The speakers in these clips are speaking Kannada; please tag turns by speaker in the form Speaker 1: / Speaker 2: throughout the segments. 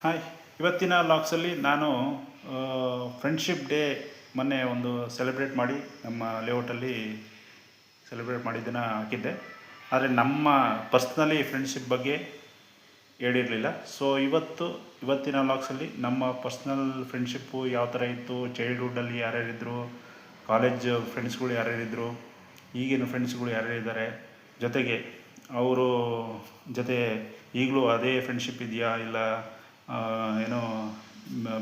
Speaker 1: ಹಾಯ್, ಇವತ್ತಿನ ಲಾಗ್ಸಲ್ಲಿ ನಾನು ಫ್ರೆಂಡ್ಶಿಪ್ ಡೇ ಮೊನ್ನೆ ಒಂದು ಸೆಲೆಬ್ರೇಟ್ ಮಾಡಿ ನಮ್ಮ ಲೇಔಟಲ್ಲಿ ಸೆಲೆಬ್ರೇಟ್ ಮಾಡಿದ್ದನ್ನು ಹಾಕಿದ್ದೆ. ಆದರೆ ನಮ್ಮ ಪರ್ಸ್ನಲಿ ಫ್ರೆಂಡ್ಶಿಪ್ ಬಗ್ಗೆ ಹೇಳಿರಲಿಲ್ಲ. ಸೊ ಇವತ್ತಿನ ಲಾಗ್ಸಲ್ಲಿ ನಮ್ಮ ಪರ್ಸ್ನಲ್ ಫ್ರೆಂಡ್ಶಿಪ್ಪು ಯಾವ ಥರ ಇತ್ತು, ಚೈಲ್ಡ್ಹುಡ್ಡಲ್ಲಿ ಯಾರ್ಯಾರಿದ್ದರು, ಕಾಲೇಜ್ ಫ್ರೆಂಡ್ಸ್ಗಳು ಯಾರ್ಯಾರಿದ್ದರು, ಈಗಿನ ಫ್ರೆಂಡ್ಸ್ಗಳು ಯಾರ್ಯಾರಿದ್ದಾರೆ, ಜೊತೆಗೆ ಅವರು ಜೊತೆ ಈಗಲೂ ಅದೇ ಫ್ರೆಂಡ್ಶಿಪ್ ಇದೆಯಾ, ಇಲ್ಲ ಏನೋ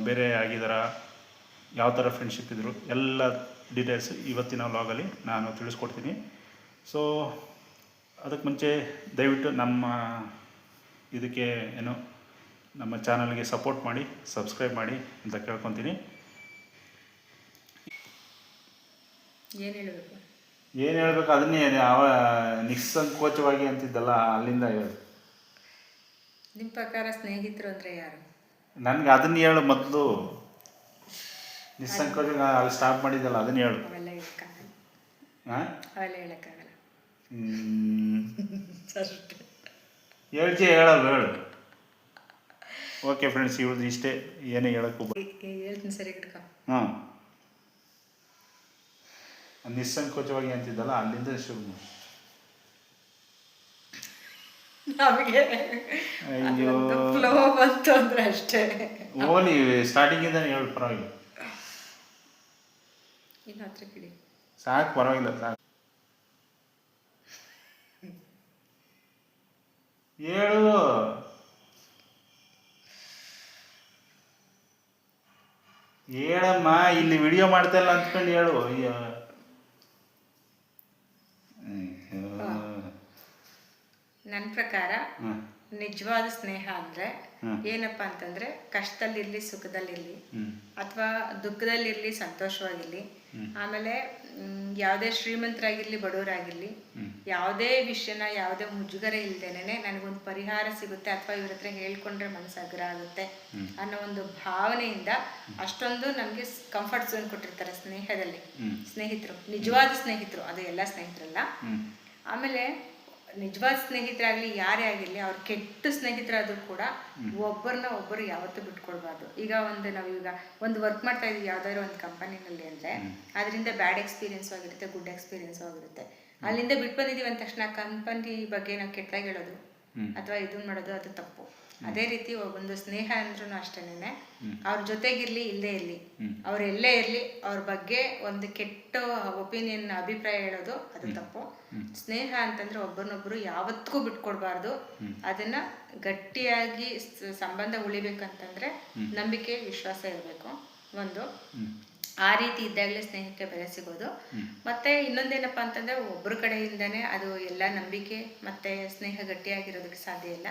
Speaker 1: ಬೇರೆ ಆಗಿದ್ದಾರಾ, ಯಾವ ಥರ ಫ್ರೆಂಡ್ಶಿಪ್ ಇದ್ದರು, ಎಲ್ಲ ಡೀಟೇಲ್ಸ್ ಇವತ್ತಿನ ವ್ಲಾಗಲ್ಲಿ ನಾನು ತಿಳಿಸ್ಕೊಡ್ತೀನಿ. ಸೊ ಅದಕ್ಕೆ ಮುಂಚೆ ದಯವಿಟ್ಟು ಇದಕ್ಕೆ ನಮ್ಮ ಚಾನಲ್ಗೆ ಸಪೋರ್ಟ್ ಮಾಡಿ, ಸಬ್ಸ್ಕ್ರೈಬ್ ಮಾಡಿ ಅಂತ ಕೇಳ್ಕೊತೀನಿ. ಏನು ಹೇಳಬೇಕು ಅದನ್ನೇ ನಿಸ್ಸಂಕೋಚವಾಗಿ ಅಂತಿದ್ದಲ್ಲ, ಅಲ್ಲಿಂದ ಹೇಳು.
Speaker 2: ನಿಮ್ಮ ಪ್ರಕಾರ ಸ್ನೇಹಿತರು ಅಂದರೆ ಯಾರು?
Speaker 1: ನನಗೆ ಅದನ್ನ ಹೇಳು ಮೊದಲು. ನಿಸ್ಸಂಕೋಚ ಅಲ್ಲಿ ಸ್ಟಾಪ್ ಮಾಡಿದ್ದಲ್ಲ, ಅದನ್ನ ಹೇಳು.
Speaker 2: ಅವೆಲ್ಲ ಹೇಳಕ್ಕಾಗಲ್ಲ. ಅವೆಲ್ಲ ಹೇಳಕ್ಕಾಗಲ್ಲ.
Speaker 1: ಹೇಳಲ್ಲ ಹೇಳು. ಓಕೆ ಫ್ರೆಂಡ್ಸ್, ಇವ್ರದ್ದು ಇಷ್ಟೇ, ಏನೇ ಹೇಳಕ್ಕೂ
Speaker 2: ಹೇಳ್ತೀನಿ, ಸರಿ ಹಿಡ್ಕೊ.
Speaker 1: ಹಾಂ, ನಿಸ್ಸಂಕೋಚವಾಗಿ ಅಂತಿದ್ದಲ್ಲ, ಅಲ್ಲಿಂದ ಶುರು.
Speaker 2: ನಮಗೆ ಅಯ್ಯೋ ಫ್ಲೋ ಬಂತು ಅಂದ್ರೆ ಅಷ್ಟೇ.
Speaker 1: ಓಲಿ ಸ್ಟಾರ್ಟಿಂಗಿಂದಾನೆ ಹೇಳು, ಪರವಾಗಿಲ್ಲ.
Speaker 2: ಇನ್ನು ಹತ್ರ ಕಿಡಿ
Speaker 1: ಸಾಕು, ಪರವಾಗಿಲ್ಲ, ಸಾಕು ಹೇಳು. ಹೇಳಮ್ಮ, ಇಲ್ಲಿ ವಿಡಿಯೋ ಮಾಡ್ತಾ ಇಲ್ಲ ಅಂದ್ಕೊಂಡು ಹೇಳು. ಅಯ್ಯೋ,
Speaker 2: ನನ್ನ ಪ್ರಕಾರ ನಿಜವಾದ ಸ್ನೇಹ ಅಂದ್ರೆ ಏನಪ್ಪಾ ಅಂತಂದ್ರೆ, ಕಷ್ಟದಲ್ಲಿರ್ಲಿ ಸುಖದಲ್ಲಿರ್ಲಿ, ಅಥವಾ ದುಃಖದಲ್ಲಿರ್ಲಿ ಸಂತೋಷವಾಗಿರ್ಲಿ, ಆಮೇಲೆ ಯಾವುದೇ ಶ್ರೀಮಂತರಾಗಿರ್ಲಿ ಬಡವರಾಗಿರ್ಲಿ, ಯಾವುದೇ ವಿಷಯನ ಯಾವುದೇ ಮುಜುಗರ ಇಲ್ದೇನೆ ನನಗೊಂದು ಪರಿಹಾರ ಸಿಗುತ್ತೆ, ಅಥವಾ ಇವ್ರ ಹತ್ರ ಹೇಳ್ಕೊಂಡ್ರೆ ಮನಸ್ಸು ಅಗ್ರ ಆಗುತ್ತೆ ಅನ್ನೋ ಒಂದು ಭಾವನೆಯಿಂದ ಅಷ್ಟೊಂದು ನಮಗೆ ಕಂಫರ್ಟ್ ಝೋನ್ ಕೊಟ್ಟಿರ್ತಾರೆ ಸ್ನೇಹದಲ್ಲಿ. ಸ್ನೇಹಿತರು, ನಿಜವಾದ ಸ್ನೇಹಿತರು, ಅದು ಎಲ್ಲ ಸ್ನೇಹಿತರಲ್ಲ. ಆಮೇಲೆ ನಿಜವಾದ ಸ್ನೇಹಿತರಾಗಲಿ ಯಾರೇ ಆಗಿರಲಿ, ಅವ್ರು ಕೆಟ್ಟ ಸ್ನೇಹಿತರಾದ್ರೂ ಕೂಡ ಒಬ್ಬರು ಯಾವತ್ತೂ ಬಿಟ್ಕೊಡ್ಬಾರ್ದು. ಈಗ ನಾವೀಗ ಒಂದು ವರ್ಕ್ ಮಾಡ್ತಾ ಇದೀವಿ ಯಾವ್ದಾದ್ರು ಒಂದು ಕಂಪನಿನಲ್ಲಿ ಅಂದರೆ, ಅದರಿಂದ ಬ್ಯಾಡ್ ಎಕ್ಸ್ಪೀರಿಯನ್ಸು ಆಗಿರುತ್ತೆ, ಗುಡ್ ಎಕ್ಸ್ಪೀರಿಯನ್ಸು ಆಗಿರುತ್ತೆ. ಅಲ್ಲಿಂದ ಬಿಟ್ಟು ಬಂದಿದ್ದೀವಿ ಅಂದ ತಕ್ಷಣ ಕಂಪನಿ ಬಗ್ಗೆ ನಾವು ಕೆಟ್ಟದಾಗಿ ಹೇಳೋದು ಅಥವಾ ಇದನ್ನ ಮಾಡೋದು, ಅದು ತಪ್ಪು. ಅದೇ ರೀತಿ ಒಂದು ಸ್ನೇಹ ಅಂದ್ರೂ ಅಷ್ಟೇನೆ, ಅವ್ರ ಜೊತೆಗಿರ್ಲಿ ಇಲ್ಲೇ ಇರಲಿ, ಅವ್ರು ಎಲ್ಲೇ ಇರಲಿ, ಅವ್ರ ಬಗ್ಗೆ ಒಂದು ಕೆಟ್ಟ ಒಪಿನಿಯನ್ ಅಭಿಪ್ರಾಯ ಹೇಳೋದು ಅದು ತಪ್ಪು. ಸ್ನೇಹ ಅಂತಂದ್ರೆ ಒಬ್ಬರನ್ನೊಬ್ರು ಯಾವತ್ತಿಗೂ ಬಿಟ್ಕೊಡ್ಬಾರ್ದು. ಅದನ್ನ ಗಟ್ಟಿಯಾಗಿ ಸಂಬಂಧ ಉಳಿಬೇಕಂತಂದ್ರೆ ನಂಬಿಕೆ, ವಿಶ್ವಾಸ ಇರಬೇಕು ಒಂದು. ಆ ರೀತಿ ಇದ್ದಾಗಲೇ ಸ್ನೇಹಕ್ಕೆ ಬೆಲೆ ಸಿಗೋದು. ಮತ್ತೆ ಇನ್ನೊಂದೇನಪ್ಪ ಅಂತಂದ್ರೆ, ಒಬ್ಬರ ಕಡೆಯಿಂದನೇ ಅದು ಎಲ್ಲ ನಂಬಿಕೆ ಮತ್ತೆ ಸ್ನೇಹ ಗಟ್ಟಿಯಾಗಿರೋದಕ್ಕೆ ಸಾಧ್ಯ ಇಲ್ಲ.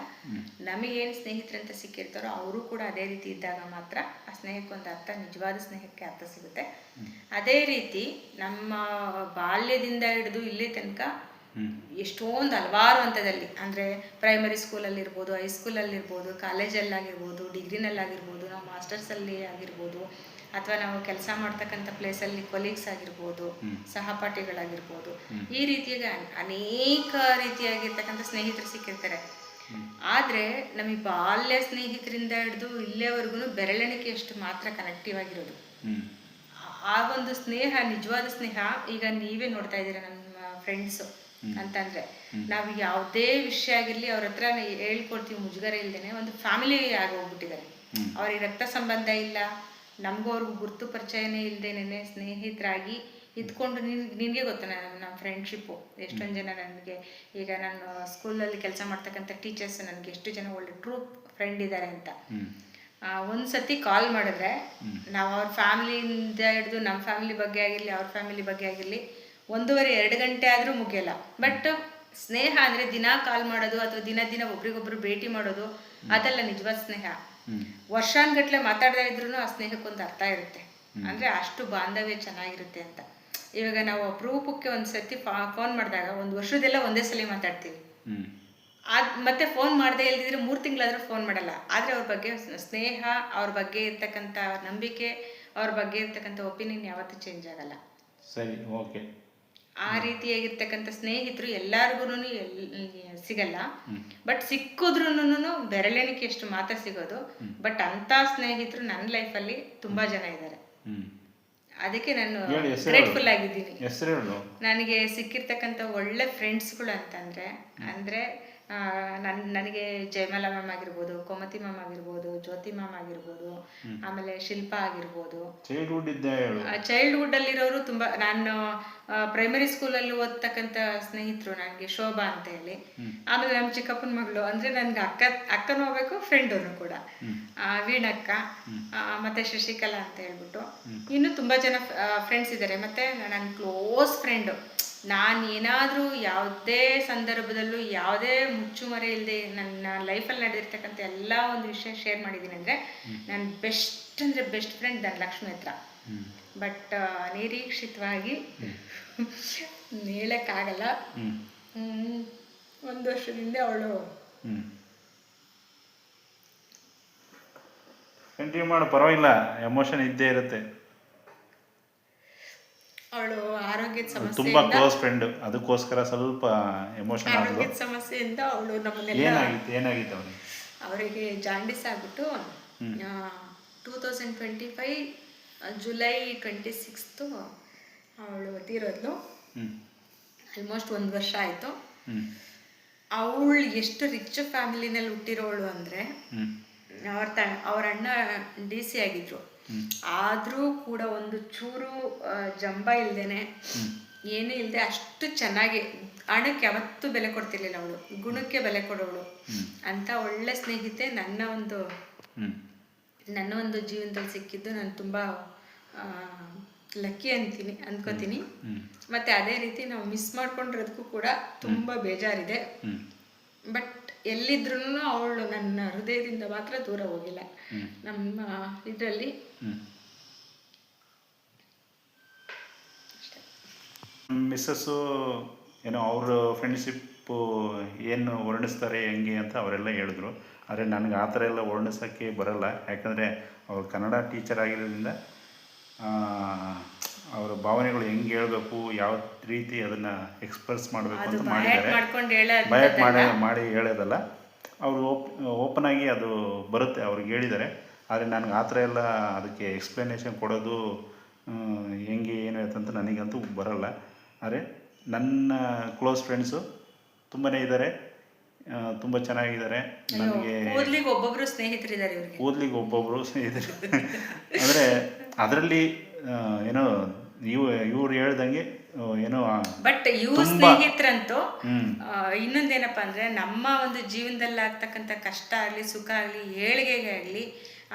Speaker 2: ನಮಗೇನು ಸ್ನೇಹಿತರಂತ ಸಿಕ್ಕಿರ್ತಾರೋ ಅವರು ಕೂಡ ಅದೇ ರೀತಿ ಇದ್ದಾಗ ಮಾತ್ರ ಆ ಸ್ನೇಹಕ್ಕೊಂದು ಅರ್ಥ, ನಿಜವಾದ ಸ್ನೇಹಕ್ಕೆ ಅರ್ಥ ಸಿಗುತ್ತೆ. ಅದೇ ರೀತಿ ನಮ್ಮ ಬಾಲ್ಯದಿಂದ ಹಿಡಿದು ಇಲ್ಲಿ ತನಕ ಎಷ್ಟೊಂದು ಹಲವಾರು ಹಂತದಲ್ಲಿ, ಅಂದರೆ ಪ್ರೈಮರಿ ಸ್ಕೂಲಲ್ಲಿರ್ಬೋದು, ಹೈಸ್ಕೂಲಲ್ಲಿರ್ಬೋದು, ಕಾಲೇಜಲ್ಲಾಗಿರ್ಬೋದು, ಡಿಗ್ರಿನಲ್ಲಾಗಿರ್ಬೋದು, ನಾವು ಮಾಸ್ಟರ್ಸಲ್ಲಿ ಆಗಿರ್ಬೋದು, ಅಥವಾ ನಾವು ಕೆಲಸ ಮಾಡ್ತಕ್ಕಂಥ ಪ್ಲೇಸಲ್ಲಿ ಕೊಲೀಗ್ಸ್ ಆಗಿರ್ಬೋದು, ಸಹಪಾಠಿಗಳಾಗಿರ್ಬೋದು, ಈ ರೀತಿಯಾಗಿ ಅನೇಕ ರೀತಿಯಾಗಿರ್ತಕ್ಕಂಥ ಸ್ನೇಹಿತರು ಸಿಕ್ಕಿರ್ತಾರೆ. ಆದರೆ ನಮಗೆ ಬಾಲ್ಯ ಸ್ನೇಹಿತರಿಂದ ಹಿಡಿದು ಇಲ್ಲಿಯವರೆಗೂ ಬೆರಳೆಣಿಕೆಯಷ್ಟು ಮಾತ್ರ ಕನೆಕ್ಟಿವ್ ಆಗಿರೋದು. ಆ ಒಂದು ಸ್ನೇಹ, ನಿಜವಾದ ಸ್ನೇಹ. ಈಗ ನೀವೇ ನೋಡ್ತಾ ಇದ್ದೀರಾ, ನಮ್ಮ ಫ್ರೆಂಡ್ಸು ಅಂತಂದರೆ ನಾವು ಯಾವುದೇ ವಿಷಯ ಆಗಿರಲಿ ಅವ್ರ ಹತ್ರ ಹೇಳ್ಕೊಡ್ತೀವಿ ಮುಜುಗರ ಇಲ್ದೇನೆ. ಒಂದು ಫ್ಯಾಮಿಲಿ ಆಗೋಗ್ಬಿಟ್ಟಿದ್ದಾರೆ. ಅವ್ರಿಗೆ ರಕ್ತ ಸಂಬಂಧ ಇಲ್ಲ, ನಮಗೂ ಅವ್ರಿಗೂ ಗುರುತು ಪರಿಚಯನೇ ಇಲ್ಲದೇನೆ ಸ್ನೇಹಿತರಾಗಿ ಇದ್ಕೊಂಡು, ನಿನಗೆ ಗೊತ್ತಾ ನಮ್ಮ ಫ್ರೆಂಡ್ಶಿಪ್ಪು ಎಷ್ಟೊಂದು ಜನ ನನಗೆ, ಈಗ ನಾನು ಸ್ಕೂಲಲ್ಲಿ ಕೆಲಸ ಮಾಡ್ತಕ್ಕಂಥ ಟೀಚರ್ಸ್ ನನಗೆ ಎಷ್ಟು ಜನ ಒಳ್ಳೆ ಟ್ರೂ ಫ್ರೆಂಡ್ ಇದ್ದಾರೆ ಅಂತ. ಒಂದು ಸತಿ ಕಾಲ್ ಮಾಡಿದ್ರೆ ನಾವು ಅವ್ರ ಫ್ಯಾಮಿಲಿಯಿಂದ ಹಿಡಿದು ನಮ್ಮ ಫ್ಯಾಮಿಲಿ ಬಗ್ಗೆ ಆಗಿರಲಿ, ಅವ್ರ ಫ್ಯಾಮಿಲಿ ಬಗ್ಗೆ ಆಗಿರಲಿ, 1.5-2 ಗಂಟೆ ಆದರೂ ಮುಗಿಯಲ್ಲ. ಬಟ್ ಸ್ನೇಹ ಅಂದರೆ ದಿನ ಕಾಲ್ ಮಾಡೋದು ಅಥವಾ ದಿನ ಒಬ್ರಿಗೊಬ್ರು ಭೇಟಿ ಮಾಡೋದು, ಅದೆಲ್ಲ ನಿಜವಾದ ಸ್ನೇಹ. ವರ್ಷಾನ್ಗಟ್ಲೆ ಮಾತಾಡದೇ ಇದ್ರೂ ಆ ಸ್ನೇಹಕ್ಕೊಂದು ಅರ್ಥ ಇರುತ್ತೆ. ಅಂದರೆ ಅಷ್ಟು ಬಾಂಧವ್ಯ ಚೆನ್ನಾಗಿರುತ್ತೆ ಅಂತ. ಇವಾಗ ನಾವು ಅಪರೂಪಕ್ಕೆ ಒಂದು ಸರ್ತಿ ಫೋನ್ ಮಾಡಿದಾಗ 1 ವರ್ಷದೆಲ್ಲ ಒಂದೇ ಸಲ ಮಾತಾಡ್ತೀವಿ. ಮತ್ತೆ ಫೋನ್ ಮಾಡದೇ ಇಲ್ದಿದ್ರೆ 3 ತಿಂಗಳಾದ್ರೂ ಫೋನ್ ಮಾಡಲ್ಲ. ಆದರೆ ಅವ್ರ ಬಗ್ಗೆ ಸ್ನೇಹ, ಅವ್ರ ಬಗ್ಗೆ ಇರ್ತಕ್ಕಂಥ ನಂಬಿಕೆ, ಅವ್ರ ಬಗ್ಗೆ ಇರ್ತಕ್ಕಂಥ ಒಪಿನಿಯನ್ ಯಾವತ್ತೂ ಚೇಂಜ್ ಆಗಲ್ಲ.
Speaker 1: ಸರಿ, ಓಕೆ.
Speaker 2: ಆ ರೀತಿಯಾಗಿರ್ತಕ್ಕಂಥ ಸ್ನೇಹಿತರು ಎಲ್ಲರಿಗೂ ಸಿಗಲ್ಲ. ಬಟ್ ಸಿಕ್ಕಿದ್ರೂ ಬೆರಳೆಣಿಕೆಯಷ್ಟು ಮಾತ್ರ ಸಿಗೋದು. ಬಟ್ ಅಂಥ ಸ್ನೇಹಿತರು ನನ್ನ ಲೈಫಲ್ಲಿ ತುಂಬ ಜನ ಇದ್ದಾರೆ. ಅದಕ್ಕೆ ನಾನು ಗ್ರೇಟ್ಫುಲ್ ಆಗಿದ್ದೀನಿ. ನನಗೆ ಸಿಕ್ಕಿರ್ತಕ್ಕಂಥ ಒಳ್ಳೆ ಫ್ರೆಂಡ್ಸ್ಗಳು ಅಂತಂದರೆ ನನಗೆ ಜಯಮಾಲ ಮ್ಯಾಮ್ ಆಗಿರ್ಬೋದು, ಕೋಮತಿ ಮ್ಯಾಮ್ ಆಗಿರ್ಬೋದು, ಜ್ಯೋತಿ ಮ್ಯಾಮ್ ಆಗಿರ್ಬೋದು, ಆಮೇಲೆ ಶಿಲ್ಪಾ ಆಗಿರ್ಬೋದು. ಚೈಲ್ಡ್ಹುಡ್ಡಲ್ಲಿರೋರು ತುಂಬ. ನಾನು ಪ್ರೈಮರಿ ಸ್ಕೂಲಲ್ಲಿ ಓದ್ತಕ್ಕಂಥ ಸ್ನೇಹಿತರು ನನಗೆ ಶೋಭಾ ಅಂತ ಹೇಳಿ. ಆಮೇಲೆ ನಮ್ಮ ಚಿಕ್ಕಪ್ಪನ ಮಗಳು ಅಂದರೆ ನನಗೆ ಅಕ್ಕನೂ ಹೋಗ್ಬೇಕು, ಫ್ರೆಂಡೂ ಕೂಡ, ವೀಣಕ್ಕ, ಮತ್ತು ಶಶಿಕಲಾ ಅಂತ ಹೇಳ್ಬಿಟ್ಟು ಇನ್ನೂ ತುಂಬ ಜನ ಫ್ರೆಂಡ್ಸ್ ಇದ್ದಾರೆ. ಮತ್ತು ನನ್ನ ಕ್ಲೋಸ್ ಫ್ರೆಂಡು, ನಾನು ಏನಾದರೂ ಯಾವುದೇ ಸಂದರ್ಭದಲ್ಲೂ ಯಾವುದೇ ಮುಚ್ಚುಮರೆ ಇಲ್ಲದೆ ನನ್ನ ಲೈಫಲ್ಲಿ ನಡೆದಿರ್ತಕ್ಕಂಥ ಎಲ್ಲ ಒಂದು ವಿಷಯ ಶೇರ್ ಮಾಡಿದ್ದೀನಿ ಅಂದರೆ ನನ್ನ ಬೆಸ್ಟ್ ಅಂದರೆ ಬೆಸ್ಟ್ ಫ್ರೆಂಡ್ ಧನಲಕ್ಷ್ಮಿ ಹತ್ರ. ಬಟ್ ಅನಿರೀಕ್ಷಿತವಾಗಿ ಹೇಳೋಕ್ಕಾಗಲ್ಲ, ಒಂದು ವರ್ಷದಿಂದ ಅವಳು
Speaker 1: ಕಂಟಿನ್ಯೂ ಮಾಡು, ಪರವಾಗಿಲ್ಲ, ಎಮೋಷನ್ ಇದ್ದೇ ಇರುತ್ತೆ.
Speaker 2: ಅವಳು ಆರೋಗ್ಯದ ಸಮಸ್ಯೆ,
Speaker 1: ತುಂಬಾ ಕ್ಲೋಸ್ ಫ್ರೆಂಡ್, ಅದಕ್ಕೋಸ್ಕರ ಸ್ವಲ್ಪ ಎಮೋಷನ್ ಆಗೋದು.
Speaker 2: ಆರೋಗ್ಯದ ಸಮಸ್ಯೆಯಿಂದ ಅವಳು ನಮ್ಮನ್ನೆಲ್ಲ
Speaker 1: ಏನಾಗಿತ್ತು
Speaker 2: ಅವರಿಗೆ ಜಾಂಡಿಸ್ ಆಗಿಬಿಟ್ಟು 2025 ಜುಲೈ 26 ಅವಳು ತೀರೋದ್ಲು. ಆಲ್ಮೋಸ್ಟ್ 1 ವರ್ಷ ಆಯಿತು. ಅವಳು ಎಷ್ಟು ರಿಚ್ ಫ್ಯಾಮಿಲಿನಲ್ಲಿ ಹುಟ್ಟಿರೋಳು ಅಂದರೆ ಅವ್ರ ಅಣ್ಣ DC ಆಗಿದ್ರು. ಆದರೂ ಕೂಡ ಒಂದು ಚೂರು ಜಂಬ ಇಲ್ದೇನೆ, ಏನೂ ಇಲ್ಲದೆ ಅಷ್ಟು ಚೆನ್ನಾಗಿ ಹಣಕ್ಕೆ ಯಾವತ್ತೂ ಬೆಲೆ ಕೊಡ್ತಿರ್ಲಿಲ್ಲ ಅವಳು, ಗುಣಕ್ಕೆ ಬೆಲೆ ಕೊಡೋಳು ಅಂತ ಒಳ್ಳೆ ಸ್ನೇಹಿತೆ ನನ್ನ ಒಂದು ಜೀವನದಲ್ಲಿ ಸಿಕ್ಕಿದ್ದು ನಾನು ತುಂಬ ಲಕ್ಕಿ ಅನ್ಕೋತೀನಿ. ಮತ್ತು ಅದೇ ರೀತಿ ನಾವು ಮಿಸ್ ಮಾಡ್ಕೊಂಡಿರೋದಕ್ಕೂ ಕೂಡ ತುಂಬ ಬೇಜಾರಿದೆ. ಬಟ್ ಎಲ್ಲಿದ್ರೂ ಅವಳು ನನ್ನ ಹೃದಯದಿಂದ ಮಾತ್ರ ದೂರ ಹೋಗಿಲ್ಲ. ನಮ್ಮ ಇದರಲ್ಲಿ
Speaker 1: ಮಿಸ್ಸಸ್ಸು ಏನೋ ಅವ್ರ ಫ್ರೆಂಡ್ಶಿಪ್ಪು ಏನು ವರ್ಣಿಸ್ತಾರೆ ಹೆಂಗೆ ಅಂತ ಅವರೆಲ್ಲ ಹೇಳಿದ್ರು. ಆದರೆ ನನಗೆ ಆ ಥರ ಎಲ್ಲ ವರ್ಣಿಸೋಕ್ಕೆ ಬರಲ್ಲ. ಯಾಕಂದರೆ ಅವ್ರು ಕನ್ನಡ ಟೀಚರ್ ಆಗಿರೋದ್ರಿಂದ ಅವರ ಭಾವನೆಗಳು ಹೆಂಗೆ ಹೇಳಬೇಕು, ಯಾವ ರೀತಿ ಅದನ್ನು ಎಕ್ಸ್ಪ್ರೆಸ್ ಮಾಡಬೇಕು ಅಂತ ಮಾಡಿದ್ದಾರೆ. ಬಯಕ್ ಮಾಡಿ ಹೇಳೋದಲ್ಲ, ಅವರು ಓಪನ್ ಆಗಿ ಅದು ಬರುತ್ತೆ, ಅವ್ರಿಗೆ ಹೇಳಿದ್ದಾರೆ. ಆದರೆ ನನಗೆ ಆ ಥರ ಎಲ್ಲ ಅದಕ್ಕೆ ಎಕ್ಸ್ಪ್ಲನೇಷನ್ ಕೊಡೋದು ಹೆಂಗೆ ಏನು ಅಂತ ನನಗಂತೂ ಬರಲ್ಲ. ಆದರೆ ನನ್ನ ಕ್ಲೋಸ್ ಫ್ರೆಂಡ್ಸು ತುಂಬಾ ಇದ್ದಾರೆ, ತುಂಬ ಚೆನ್ನಾಗಿದ್ದಾರೆ. ನನಗೆ
Speaker 2: ಓದ್ಲಿಕ್ಕೆ ಒಬ್ಬೊಬ್ಬರು ಸ್ನೇಹಿತರಿದ್ದಾರೆ.
Speaker 1: ಅಂದರೆ ಅದರಲ್ಲಿ ಏನೋ ಇವ್ರು ಹೇಳ್ದಂಗೆ ಏನೋ.
Speaker 2: ಬಟ್ ಇವ್ರ ಸ್ನೇಹಿತರಂತೂ ಇನ್ನೊಂದೇನಪ್ಪ ಅಂದರೆ ನಮ್ಮ ಒಂದು ಜೀವನದಲ್ಲಿ ಆಗ್ತಕ್ಕಂಥ ಕಷ್ಟ ಆಗಲಿ, ಸುಖ ಆಗಲಿ, ಏಳಿಗೆಗೆ ಆಗಲಿ,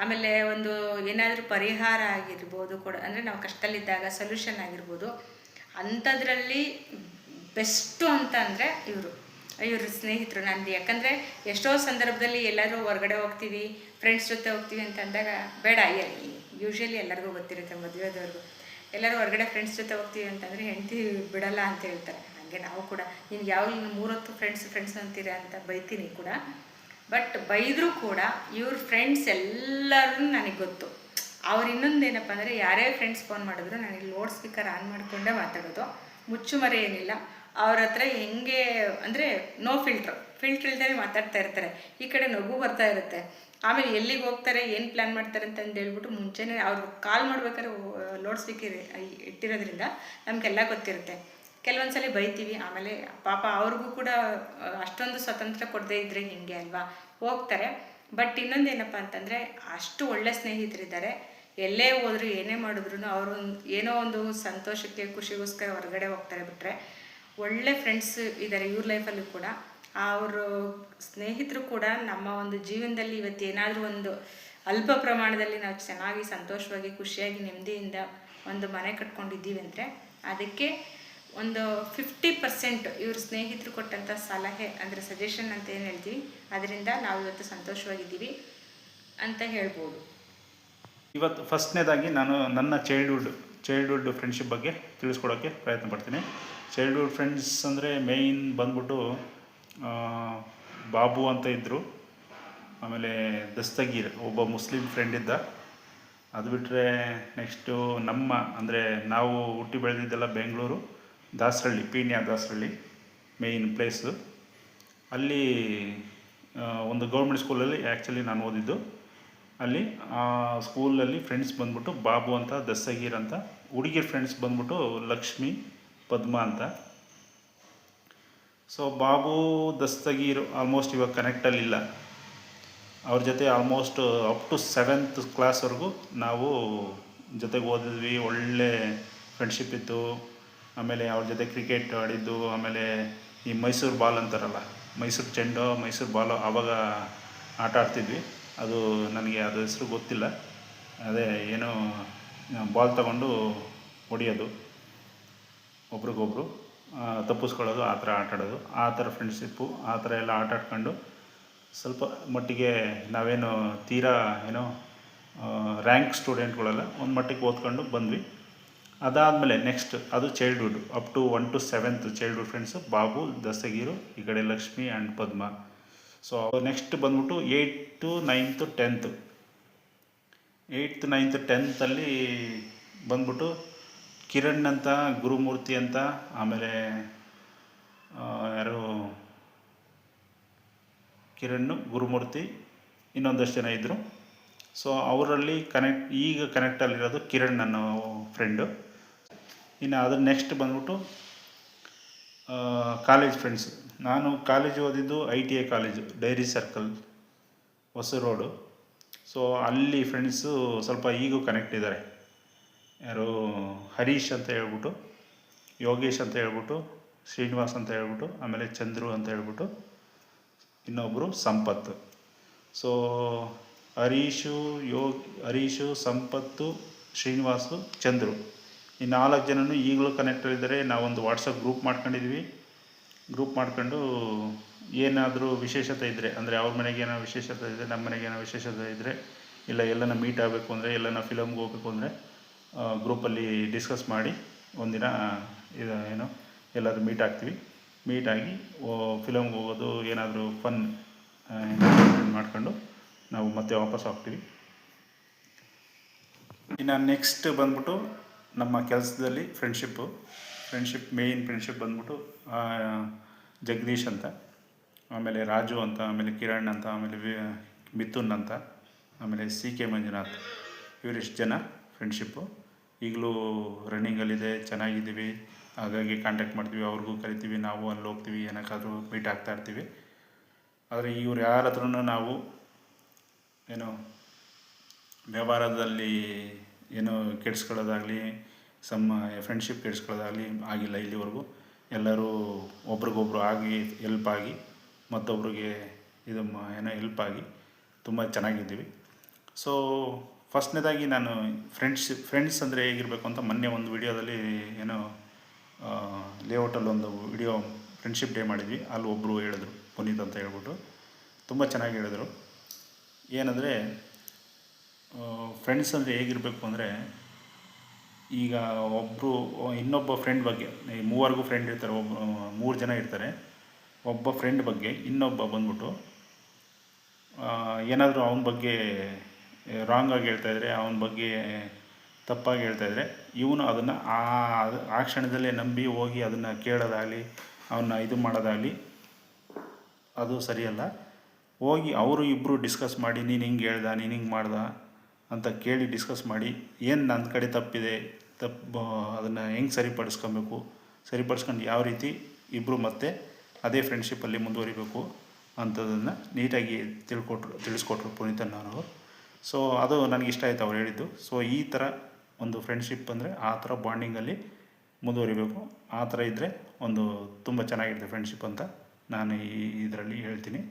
Speaker 2: ಆಮೇಲೆ ಒಂದು ಏನಾದರೂ ಪರಿಹಾರ ಆಗಿರ್ಬೋದು ಕೂಡ, ಅಂದರೆ ನಾವು ಕಷ್ಟದಲ್ಲಿದ್ದಾಗ ಸೊಲ್ಯೂಷನ್ ಆಗಿರ್ಬೋದು, ಅಂಥದ್ರಲ್ಲಿ ಬೆಸ್ಟು ಅಂತ ಅಂದರೆ ಇವ್ರ ಸ್ನೇಹಿತರು ನಂದು. ಯಾಕಂದರೆ ಎಷ್ಟೋ ಸಂದರ್ಭದಲ್ಲಿ ಎಲ್ಲರೂ ಹೊರಗಡೆ ಹೋಗ್ತೀವಿ, ಫ್ರೆಂಡ್ಸ್ ಜೊತೆ ಹೋಗ್ತೀವಿ ಅಂತ ಅಂದಾಗ, ಬೇಡ, ಯೂಶ್ವಲಿ ಎಲ್ಲರಿಗೂ ಗೊತ್ತಿರುತ್ತೆ, ಮದುವೆದವ್ರಿಗೂ ಎಲ್ಲರೂ ಹೊರಗಡೆ ಫ್ರೆಂಡ್ಸ್ ಜೊತೆ ಹೋಗ್ತೀವಿ ಅಂತಂದರೆ ಹೆಂಡತಿ ಬಿಡಲ್ಲ ಅಂತ ಹೇಳ್ತಾರೆ. ಹಾಗೆ ನಾವು ಕೂಡ ನಿನ್ಗೆ ಯಾವ 3 ಹೊತ್ತು ಫ್ರೆಂಡ್ಸ್ ಅಂತೀರ ಅಂತ ಬೈತೀನಿ ಕೂಡ. ಬಟ್ ಬೈದರೂ ಕೂಡ ಇವ್ರ ಫ್ರೆಂಡ್ಸ್ ಎಲ್ಲರೂ ನನಗೆ ಗೊತ್ತು. ಅವ್ರು ಇನ್ನೊಂದೇನಪ್ಪ ಅಂದರೆ ಯಾರೇ ಫ್ರೆಂಡ್ಸ್ ಫೋನ್ ಮಾಡಿದ್ರು ನನಗೆ ಲೌಡ್ ಸ್ಪೀಕರ್ ಆನ್ ಮಾಡಿಕೊಂಡೇ ಮಾತಾಡೋದು, ಮುಚ್ಚುಮರೆ ಏನಿಲ್ಲ. ಅವ್ರ ಹತ್ರ ಹೆಂಗೆ ಅಂದರೆ ನೋ ಫಿಲ್ಟ್ರ್ ಇಲ್ದೇ ಮಾತಾಡ್ತಾ ಇರ್ತಾರೆ. ಈ ಕಡೆ ನಗು ಬರ್ತಾ ಇರುತ್ತೆ. ಆಮೇಲೆ ಎಲ್ಲಿಗೆ ಹೋಗ್ತಾರೆ, ಏನು ಪ್ಲ್ಯಾನ್ ಮಾಡ್ತಾರೆ ಅಂತಂದು ಹೇಳ್ಬಿಟ್ಟು ಮುಂಚೆನೇ ಅವ್ರು ಕಾಲ್ ಮಾಡ್ಬೇಕಾದ್ರೆ ಲೌಡ್ ಸ್ಪೀಕರ್ ಇಟ್ಟಿರೋದ್ರಿಂದ ನಮಗೆಲ್ಲ ಗೊತ್ತಿರುತ್ತೆ. ಕೆಲವೊಂದು ಸಲ ಬೈತೀವಿ, ಆಮೇಲೆ ಪಾಪ ಅವ್ರಿಗೂ ಕೂಡ ಅಷ್ಟೊಂದು ಸ್ವತಂತ್ರ ಕೊಡದೇ ಇದ್ದರೆ ಹಿಂಗೆ ಅಲ್ವಾ, ಹೋಗ್ತಾರೆ. ಬಟ್ ಇನ್ನೊಂದೇನಪ್ಪ ಅಂತಂದರೆ ಅಷ್ಟು ಒಳ್ಳೆ ಸ್ನೇಹಿತರಿದ್ದಾರೆ. ಎಲ್ಲೇ ಹೋದ್ರು ಏನೇ ಮಾಡಿದ್ರು ಅವರು ಏನೋ ಒಂದು ಸಂತೋಷಕ್ಕೆ ಖುಷಿಗೋಸ್ಕರ ಹೊರಗಡೆ ಹೋಗ್ತಾರೆ. ಬಿಟ್ಟರೆ ಒಳ್ಳೆ ಫ್ರೆಂಡ್ಸ್ ಇದ್ದಾರೆ ಇವ್ರ ಲೈಫಲ್ಲೂ ಕೂಡ. ಅವರು ಸ್ನೇಹಿತರು ಕೂಡ ನಮ್ಮ ಒಂದು ಜೀವನದಲ್ಲಿ ಇವತ್ತು ಏನಾದರೂ ಒಂದು ಅಲ್ಪ ಪ್ರಮಾಣದಲ್ಲಿ ನಾವು ಚೆನ್ನಾಗಿ ಸಂತೋಷವಾಗಿ ಖುಷಿಯಾಗಿ ನೆಮ್ಮದಿಯಿಂದ ಒಂದು ಮನೆ ಕಟ್ಕೊಂಡಿದ್ದೀವಿ ಅಂದರೆ ಅದಕ್ಕೆ ಒಂದು 50% ಇವ್ರ ಸ್ನೇಹಿತರು ಕೊಟ್ಟಂಥ ಸಲಹೆ ಅಂದರೆ ಸಜೆಷನ್ ಅಂತ ಏನು ಹೇಳ್ತೀವಿ, ಅದರಿಂದ ನಾವು ಇವತ್ತು ಸಂತೋಷವಾಗಿದ್ದೀವಿ ಅಂತ ಹೇಳ್ಬೋದು.
Speaker 1: ಇವತ್ತು ಫಸ್ಟ್ನೇದಾಗಿ ನಾನು ನನ್ನ ಚೈಲ್ಡ್ಹುಡ್ ಫ್ರೆಂಡ್ಶಿಪ್ ಬಗ್ಗೆ ತಿಳಿಸ್ಕೊಡೋಕ್ಕೆ ಪ್ರಯತ್ನ ಪಡ್ತೀನಿ. ಚೈಲ್ಡ್ಹುಡ್ ಫ್ರೆಂಡ್ಸ್ ಅಂದರೆ ಮೇಯ್ನ್ ಬಂದ್ಬಿಟ್ಟು ಬಾಬು ಅಂತ ಇದ್ದರು. ಆಮೇಲೆ ದಸ್ತಗೀರ್ ಒಬ್ಬ ಮುಸ್ಲಿಂ ಫ್ರೆಂಡ್ ಇದ್ದ. ಅದು ಬಿಟ್ಟರೆ ನೆಕ್ಸ್ಟು ನಮ್ಮ ಅಂದರೆ ನಾವು ಹುಟ್ಟಿ ಬೆಳೆದಿದ್ದೆಲ್ಲ ಬೆಂಗಳೂರು. Dasarahalli, Peenya Dasarahalli main place. ಅಲ್ಲಿ ಒಂದು ಗೌರ್ಮೆಂಟ್ ಸ್ಕೂಲಲ್ಲಿ ಆ್ಯಕ್ಚುಲಿ ನಾನು ಓದಿದ್ದು. ಅಲ್ಲಿ ಆ ಸ್ಕೂಲಲ್ಲಿ ಫ್ರೆಂಡ್ಸ್ ಬಂದ್ಬಿಟ್ಟು ಬಾಬು ಅಂತ, ದಸ್ತಗೀರ್ ಅಂತ. ಹುಡುಗಿರ್ ಫ್ರೆಂಡ್ಸ್ ಬಂದ್ಬಿಟ್ಟು ಲಕ್ಷ್ಮಿ, ಪದ್ಮ ಅಂತ. ಸೊ ಬಾಬು, ದಸ್ತಗೀರ್ ಆಲ್ಮೋಸ್ಟ್ ಇವಾಗ ಕನೆಕ್ಟಲ್ಲಿಲ್ಲ. ಅವ್ರ ಜೊತೆ ಆಲ್ಮೋಸ್ಟ್ ಅಪ್ ಟು 7th ಕ್ಲಾಸ್ವರೆಗೂ ನಾವು ಜೊತೆಗೆ ಓದಿದ್ವಿ. ಒಳ್ಳೆ ಫ್ರೆಂಡ್ಶಿಪ್ ಇತ್ತು. ಆಮೇಲೆ ಅವ್ರ ಜೊತೆ ಕ್ರಿಕೆಟ್ ಆಡಿದ್ದು, ಆಮೇಲೆ ಈ ಮೈಸೂರು ಬಾಲ್ ಅಂತಾರಲ್ಲ, ಮೈಸೂರು ಚೆಂಡು, ಮೈಸೂರು ಬಾಲು ಆವಾಗ ಆಟ ಆಡ್ತಿದ್ವಿ. ಅದು ನನಗೆ ಅದು ಹೆಸರು ಗೊತ್ತಿಲ್ಲ. ಅದೇ ಏನೋ ಬಾಲ್ ತಗೊಂಡು ಹೊಡಿಯೋದು, ಒಬ್ರಿಗೊಬ್ರು ತಪ್ಪಿಸ್ಕೊಳ್ಳೋದು, ಆ ಥರ ಆಟ ಆಡೋದು. ಆ ಥರ ಫ್ರೆಂಡ್ಶಿಪ್ಪು, ಆ ಥರ ಎಲ್ಲ ಆಟ ಆಡ್ಕೊಂಡು ಸ್ವಲ್ಪ ಮಟ್ಟಿಗೆ ನಾವೇನು ತೀರಾ ಏನೋ ರ್ಯಾಂಕ್ ಸ್ಟೂಡೆಂಟ್ಗಳೆಲ್ಲ ಒಂದು ಮಟ್ಟಿಗೆ ಓದ್ಕೊಂಡು ಬಂದ್ವಿ. ಅದಾದಮೇಲೆ ನೆಕ್ಸ್ಟ್ ಅದು childhood, up to 1 to 7th childhood friends Babu, Dastagir, ಈ ಕಡೆ Lakshmi and Padma. So next ಬಂದ್ಬಿಟ್ಟು 8th, 9th, 10th. 8th, 9th, 10th ಬಂದ್ಬಿಟ್ಟು ಕಿರಣ್ ಅಂತ, ಗುರುಮೂರ್ತಿ ಅಂತ, ಆಮೇಲೆ ಯಾರು ಕಿರಣ್, ಗುರುಮೂರ್ತಿ, ಇನ್ನೊಂದಷ್ಟು ಜನ ಇದ್ದರು. ಸೊ ಅವರಲ್ಲಿ ಈಗ ಕನೆಕ್ಟಲ್ಲಿರೋದು ಕಿರಣ್ ಅನ್ನೋ ಫ್ರೆಂಡು. ಇನ್ನು ಅದ್ರ ನೆಕ್ಸ್ಟ್ ಬಂದ್ಬಿಟ್ಟು ಕಾಲೇಜ್ ಫ್ರೆಂಡ್ಸು. ನಾನು ಕಾಲೇಜ್ ಓದಿದ್ದು ITI ಕಾಲೇಜು, ಡೈರಿ ಸರ್ಕಲ್, ಹೊಸ ರೋಡು. ಸೊ ಅಲ್ಲಿ ಫ್ರೆಂಡ್ಸು ಸ್ವಲ್ಪ ಈಗೂ ಕನೆಕ್ಟ್ ಇದ್ದಾರೆ. ಯಾರು ಹರೀಶ್ ಅಂತ ಹೇಳ್ಬಿಟ್ಟು, ಯೋಗೇಶ್ ಅಂತ ಹೇಳ್ಬಿಟ್ಟು, ಶ್ರೀನಿವಾಸ್ ಅಂತ ಹೇಳ್ಬಿಟ್ಟು, ಆಮೇಲೆ ಚಂದ್ರು ಅಂತ ಹೇಳ್ಬಿಟ್ಟು, ಇನ್ನೊಬ್ಬರು ಸಂಪತ್. ಸೊ ಹರೀಶು, ಸಂಪತ್ತು, ಶ್ರೀನಿವಾಸು, ಚಂದ್ರು, ಈ 4 ಜನನೂ ಈಗಲೂ ಕನೆಕ್ಟಲ್ಲಿದ್ದಾರೆ. ನಾವೊಂದು ವಾಟ್ಸಪ್ ಗ್ರೂಪ್ ಮಾಡ್ಕೊಂಡಿದ್ವಿ. ಗ್ರೂಪ್ ಮಾಡ್ಕೊಂಡು ಏನಾದರೂ ವಿಶೇಷತೆ ಇದ್ದರೆ, ಅಂದರೆ ಅವ್ರ ಮನೆಗೆ ಏನೋ ವಿಶೇಷತೆ ಇದ್ದರೆ, ನಮ್ಮ ಮನೆಗೆ ಏನೋ ವಿಶೇಷತೆ ಇದ್ದರೆ, ಇಲ್ಲ ಎಲ್ಲನ ಮೀಟ್ ಆಗಬೇಕು ಅಂದರೆ, ಎಲ್ಲನ ಫಿಲಮ್ಗೆ ಹೋಗ್ಬೇಕು ಅಂದರೆ ಗ್ರೂಪಲ್ಲಿ ಡಿಸ್ಕಸ್ ಮಾಡಿ ಒಂದಿನ ಇದು ಏನೋ ಎಲ್ಲರೂ ಮೀಟ್ ಆಗ್ತೀವಿ. ಮೀಟಾಗಿ ಫಿಲಮ್ಗೆ ಹೋಗೋದು, ಏನಾದರೂ ಫನ್ ಮಾಡ್ಕೊಂಡು ನಾವು ಮತ್ತೆ ವಾಪಸ್ ಹೋಗ್ತೀವಿ. ಇನ್ನು ನೆಕ್ಸ್ಟ್ ಬಂದ್ಬಿಟ್ಟು ನಮ್ಮ ಕೆಲಸದಲ್ಲಿ ಫ್ರೆಂಡ್ಶಿಪ್ ಮೇಯ್ನ್ ಫ್ರೆಂಡ್ಶಿಪ್ ಬಂದ್ಬಿಟ್ಟು ಜಗದೀಶ್ ಅಂತ, ಆಮೇಲೆ ರಾಜು ಅಂತ, ಆಮೇಲೆ ಕಿರಣ್ ಅಂತ, ಆಮೇಲೆ ಮಿಥುನ್ ಅಂತ, ಆಮೇಲೆ CK ಮಂಜುನಾಥ್. ಇವರಿಷ್ಟು ಜನ ಫ್ರೆಂಡ್ಶಿಪ್ಪು ಈಗಲೂ ರನ್ನಿಂಗಲ್ಲಿದೆ. ಚೆನ್ನಾಗಿದ್ದೀವಿ. ಹಾಗಾಗಿ ಕಾಂಟ್ಯಾಕ್ಟ್ ಮಾಡ್ತೀವಿ, ಅವ್ರಿಗೂ ಕರಿತೀವಿ, ನಾವು ಅಲ್ಲಿ ಹೋಗ್ತೀವಿ, ಏನಕ್ಕಾದರೂ ಮೀಟ್ ಆಗ್ತಾಯಿರ್ತೀವಿ. ಆದರೆ ಇವ್ರು ಯಾರ ಹತ್ರನೂ ನಾವು ಏನೋ ವ್ಯವಹಾರದಲ್ಲಿ ಏನೋ ಕೆಡಿಸ್ಕೊಳ್ಳೋದಾಗಲಿ, ಫ್ರೆಂಡ್ಶಿಪ್ ಕೆಡಿಸ್ಕೊಳ್ಳೋದಾಗಲಿ ಆಗಿಲ್ಲ ಇಲ್ಲಿವರೆಗೂ. ಎಲ್ಲರೂ ಒಬ್ರಿಗೊಬ್ರು ಹೆಲ್ಪ್ ಆಗಿ ಮತ್ತೊಬ್ರಿಗೆ ಏನೋ ಹೆಲ್ಪ್ ಆಗಿ ತುಂಬ ಚೆನ್ನಾಗಿದ್ದೀವಿ. ಸೊ ಫಸ್ಟ್ನೇದಾಗಿ ನಾನು ಫ್ರೆಂಡ್ಸ್ ಅಂದರೆ ಹೇಗಿರಬೇಕು ಅಂತ ಮೊನ್ನೆ ಒಂದು ವಿಡಿಯೋದಲ್ಲಿ ಏನೋ ಲೇಔಟಲ್ಲಿ ಒಂದು ವಿಡಿಯೋ ಫ್ರೆಂಡ್ಶಿಪ್ ಡೇ ಮಾಡಿದ್ವಿ. ಅಲ್ಲಿ ಒಬ್ಬರು ಹೇಳಿದ್ರು, ಪುನೀತ್ ಅಂತ ಹೇಳ್ಬಿಟ್ಟು, ತುಂಬ ಚೆನ್ನಾಗಿ ಹೇಳಿದ್ರು. ಏನಂದರೆ ಫ್ರೆಂಡ್ಸ್ ಅಂದರೆ ಹೇಗಿರಬೇಕು ಅಂದರೆ, ಈಗ ಇನ್ನೊಬ್ಬ ಫ್ರೆಂಡ್ ಬಗ್ಗೆ, 3 ಫ್ರೆಂಡ್ ಇರ್ತಾರೆ, 3 ಜನ ಇರ್ತಾರೆ. ಒಬ್ಬ ಫ್ರೆಂಡ್ ಬಗ್ಗೆ ಇನ್ನೊಬ್ಬ ಬಂದ್ಬಿಟ್ಟು ಏನಾದರೂ ಅವನ ಬಗ್ಗೆ ರಾಂಗಾಗಿ ಹೇಳ್ತಾಯಿದ್ರೆ, ಅವನ ಬಗ್ಗೆ ತಪ್ಪಾಗಿ ಹೇಳ್ತಾಯಿದ್ರೆ, ಇವನು ಅದನ್ನು ಆ ಕ್ಷಣದಲ್ಲೇ ನಂಬಿ ಹೋಗಿ ಅದನ್ನು ಕೇಳೋದಾಗಲಿ, ಅವನ್ನ ಇದು ಮಾಡೋದಾಗಲಿ ಅದು ಸರಿಯಲ್ಲ. ಹೋಗಿ ಅವರು ಇಬ್ಬರು ಡಿಸ್ಕಸ್ ಮಾಡಿ, ನೀನು ಹಿಂಗೆ ಹೇಳ್ದ, ನೀನು ಹಿಂಗೆ ಮಾಡ್ದ ಅಂತ ಕೇಳಿ ಡಿಸ್ಕಸ್ ಮಾಡಿ, ಏನು ನನ್ನ ಕಡೆ ತಪ್ಪಿದೆ, ಅದನ್ನು ಹೆಂಗೆ ಸರಿಪಡಿಸ್ಕೊಂಡು ಯಾವ ರೀತಿ ಇಬ್ಬರು ಮತ್ತೆ ಅದೇ ಫ್ರೆಂಡ್ಶಿಪ್ಪಲ್ಲಿ ಮುಂದುವರಿಬೇಕು ಅಂಥದ್ದನ್ನು ನೀಟಾಗಿ ತಿಳಿಸ್ಕೊಟ್ರು ಪುನೀತಣ್ಣವರು. ಸೊ ಅದು ನನಗೆ ಇಷ್ಟ ಆಯಿತು ಅವ್ರು ಹೇಳಿದ್ದು. ಸೊ ಈ ಥರ ಒಂದು ಫ್ರೆಂಡ್ಶಿಪ್ ಅಂದರೆ ಆ ಥರ ಬಾಂಡಿಂಗಲ್ಲಿ ಮುಂದುವರಿಬೇಕು. ಆ ಥರ ಇದ್ದರೆ ತುಂಬ ಚೆನ್ನಾಗಿರುತ್ತೆ ಫ್ರೆಂಡ್ಶಿಪ್ ಅಂತ ನಾನು ಇದರಲ್ಲಿ ಹೇಳ್ತೀನಿ.